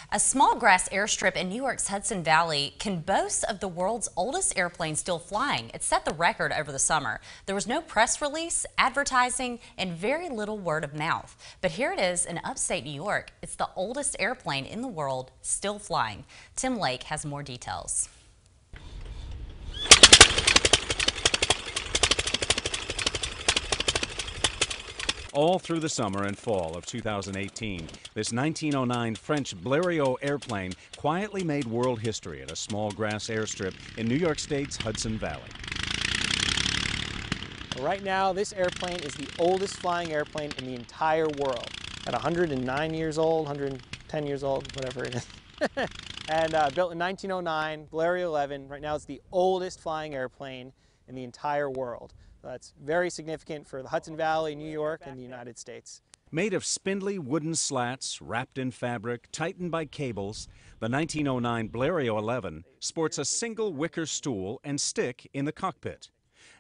A small grass airstrip in New York's Hudson Valley can boast of the world's oldest airplane still flying. It set the record over the summer. There was no press release, advertising, and very little word of mouth. But here it is in upstate New York. It's the oldest airplane in the world still flying. Tim Lake has more details. All through the summer and fall of 2018, this 1909 French Blériot airplane quietly made world history at a small grass airstrip in New York State's Hudson Valley. Right now, this airplane is the oldest flying airplane in the entire world. At 109 years old, 110 years old, whatever it is. And built in 1909, Blériot 11. Right now, it's the oldest flying airplane in the entire world. That's very significant for the Hudson Valley, New York, and the United States. Made of spindly wooden slats wrapped in fabric, tightened by cables, the 1909 Blériot 11 sports a single wicker stool and stick in the cockpit,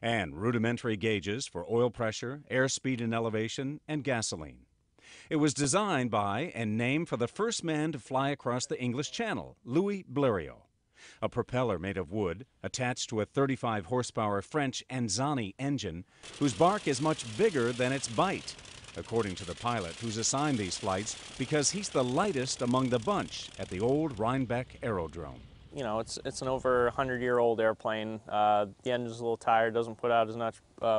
and rudimentary gauges for oil pressure, airspeed and elevation, and gasoline. It was designed by and named for the first man to fly across the English Channel, Louis Blériot. A propeller made of wood attached to a 35-horsepower French Anzani engine whose bark is much bigger than its bite, according to the pilot who's assigned these flights because he's the lightest among the bunch at the old Rhinebeck Aerodrome. You know, it's an over 100-year-old airplane. The engine's a little tired, doesn't put out as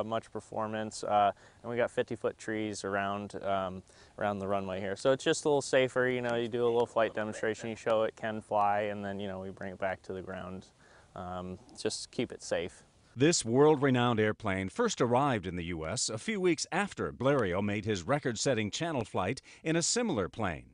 much performance, and we got 50-foot trees around the runway here. So it's just a little safer. You know, you do a little flight demonstration, you show it can fly, and then we bring it back to the ground. Just keep it safe. This world-renowned airplane first arrived in the U.S. a few weeks after Blériot made his record-setting Channel flight in a similar plane.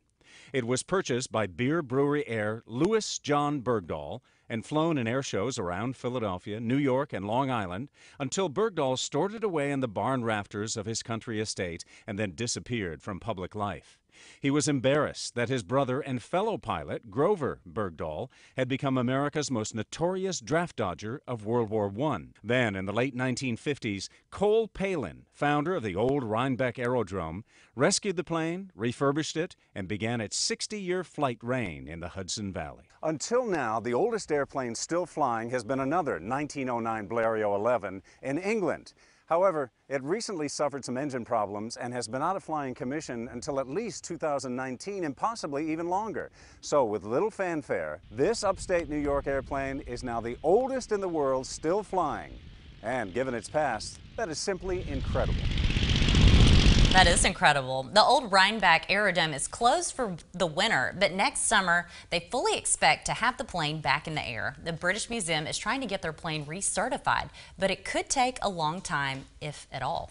It was purchased by beer brewery heir Louis John Bergdahl and flown in air shows around Philadelphia, New York, and Long Island until Bergdahl stored it away in the barn rafters of his country estate and then disappeared from public life. He was embarrassed that his brother and fellow pilot, Grover Bergdahl, had become America's most notorious draft dodger of World War I. Then, in the late 1950s, Cole Palin, founder of the old Rhinebeck Aerodrome, rescued the plane, refurbished it, and began its 60-year flight reign in the Hudson Valley. Until now, the oldest airplane still flying has been another 1909 Blériot 11 in England. However, it recently suffered some engine problems and has been out of flying commission until at least 2019 and possibly even longer. So with little fanfare, this upstate New York airplane is now the oldest in the world still flying. And given its past, that is simply incredible. That is incredible. The old Rhinebeck Aerodrome is closed for the winter, but next summer they fully expect to have the plane back in the air. The British Museum is trying to get their plane recertified, but it could take a long time, if at all.